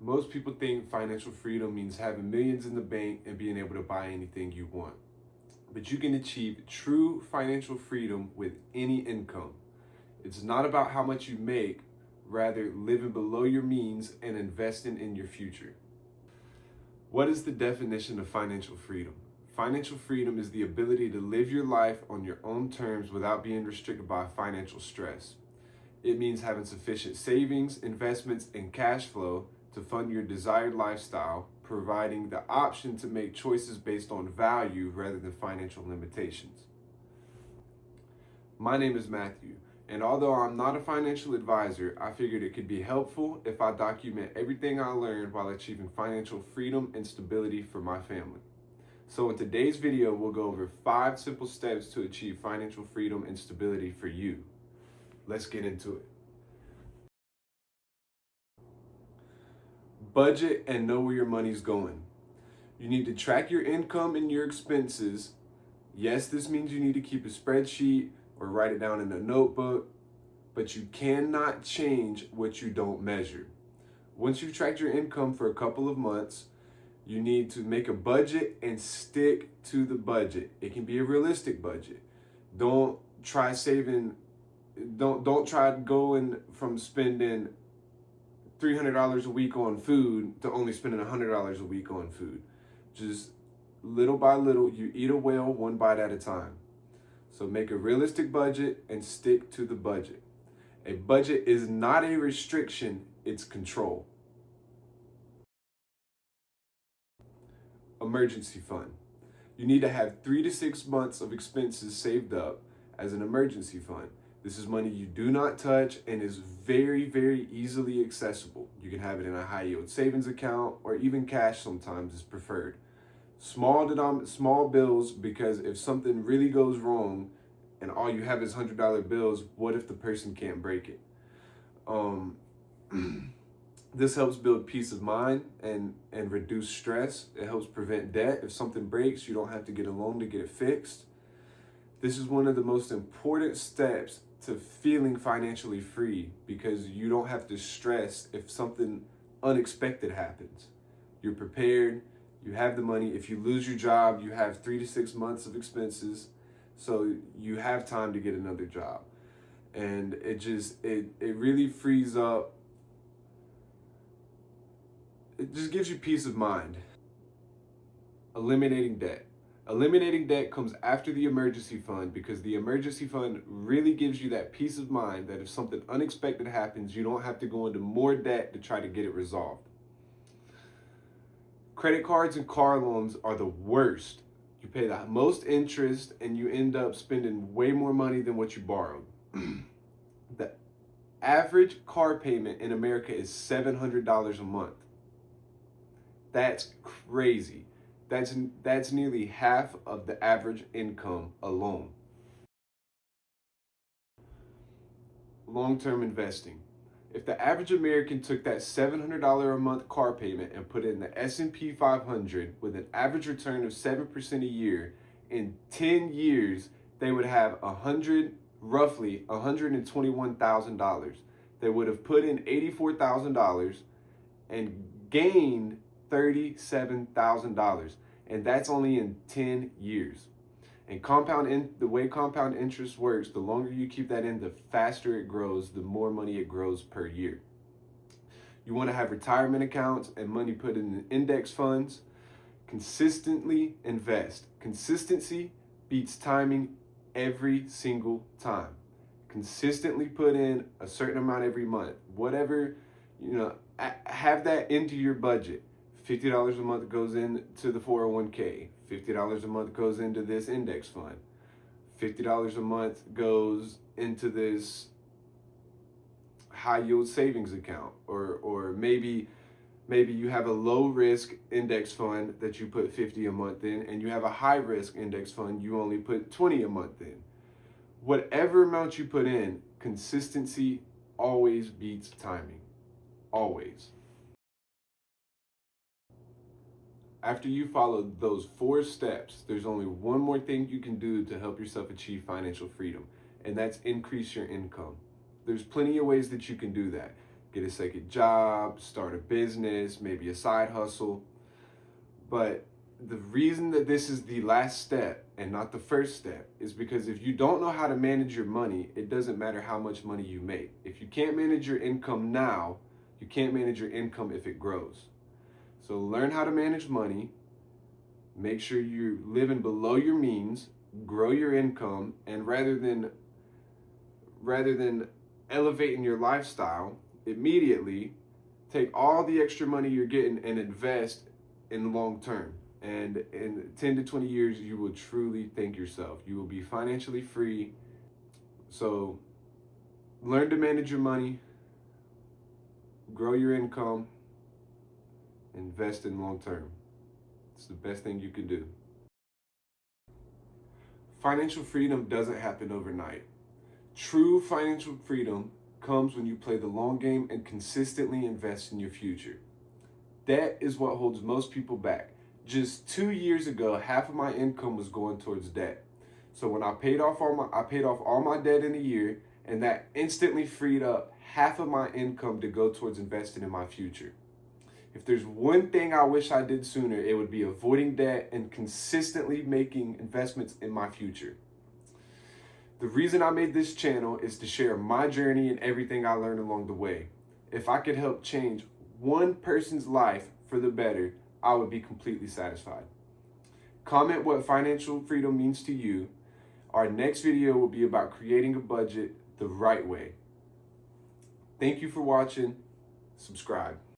Most people think financial freedom means having millions in the bank and being able to buy anything you want. But you can achieve true financial freedom with any income. It's not about how much you make, rather living below your means and investing in your future. What is the definition of financial freedom? Financial freedom is the ability to live your life on your own terms without being restricted by financial stress. It means having sufficient savings, investments, and cash flow to fund your desired lifestyle, providing the option to make choices based on value rather than financial limitations. My name is Matthew, and although I'm not a financial advisor, I figured it could be helpful if I document everything I learned while achieving financial freedom and stability for my family. So in today's video, we'll go over 5 simple steps to achieve financial freedom and stability for you. Let's get into it. Budget and know where your money's going. You need to track your income and your expenses. Yes, this means you need to keep a spreadsheet or write it down in a notebook, but you cannot change what you don't measure. Once you've tracked your income for a couple of months, you need to make a budget and stick to the budget. It can be a realistic budget. Don't try going from spending $300 a week on food to only spending $100 a week on food. Just little by little, you eat a whale one bite at a time. So make a realistic budget and stick to the budget. A budget is not a restriction, it's control. Emergency fund. You need to have 3 to 6 months of expenses saved up as an emergency fund. This is money you do not touch and is very, very easily accessible. You can have it in a high yield savings account or even cash sometimes is preferred. Small bills, because if something really goes wrong and all you have is $100 bills, what if the person can't break it? This helps build peace of mind and reduce stress. It helps prevent debt. If something breaks, you don't have to get a loan to get it fixed. This is one of the most important steps to feeling financially free because you don't have to stress if something unexpected happens. You're prepared, you have the money. If you lose your job, you have 3 to 6 months of expenses, so you have time to get another job. And it really frees up. It just gives you peace of mind. Eliminating debt. Eliminating debt comes after the emergency fund because the emergency fund really gives you that peace of mind that if something unexpected happens, you don't have to go into more debt to try to get it resolved. Credit cards and car loans are the worst. You pay the most interest and you end up spending way more money than what you borrowed. The average car payment in America is $700 a month. That's crazy. That's nearly half of the average income alone. Long-term investing. If the average American took that $700 a month car payment and put it in the S&P 500 with an average return of 7% a year, in 10 years, they would have roughly $121,000. They would have put in $84,000 and gained $37,000, and that's only in 10 years. And the way compound interest works, the longer you keep that in, the faster it grows, the more money it grows per year. You want to have retirement accounts and money put in index funds. Consistently invest. Consistency beats timing every single time. Consistently put in a certain amount every month. Whatever, have that into your budget. $50 a month goes into the 401k. $50 a month goes into this index fund. $50 a month goes into this high yield savings account. Or maybe you have a low risk index fund that you put $50 a month in, and you have a high risk index fund you only put $20 a month in. Whatever amount you put in, consistency always beats timing. Always. After you follow those 4 steps, there's only one more thing you can do to help yourself achieve financial freedom, and that's increase your income. There's plenty of ways that you can do that. get a second job, start a business, maybe a side hustle. But the reason that this is the last step and not the first step is because if you don't know how to manage your money, it doesn't matter how much money you make. If you can't manage your income now, you can't manage your income if it grows. So learn how to manage money, make sure you're living below your means, grow your income, and rather than elevating your lifestyle, immediately take all the extra money you're getting and invest in long term. And in 10 to 20 years, you will truly thank yourself. You will be financially free. So learn to manage your money, grow your income, invest in long term. It's the best thing you can do. Financial freedom doesn't happen overnight. True financial freedom comes when you play the long game and consistently invest in your future. Debt is what holds most people back. Just 2 years ago, half of my income was going towards debt. So when I paid off all my debt in a year, and that instantly freed up half of my income to go towards investing in my future. If there's one thing I wish I did sooner, it would be avoiding debt and consistently making investments in my future. The reason I made this channel is to share my journey and everything I learned along the way. If I could help change one person's life for the better, I would be completely satisfied. Comment what financial freedom means to you. Our next video will be about creating a budget the right way. Thank you for watching. Subscribe.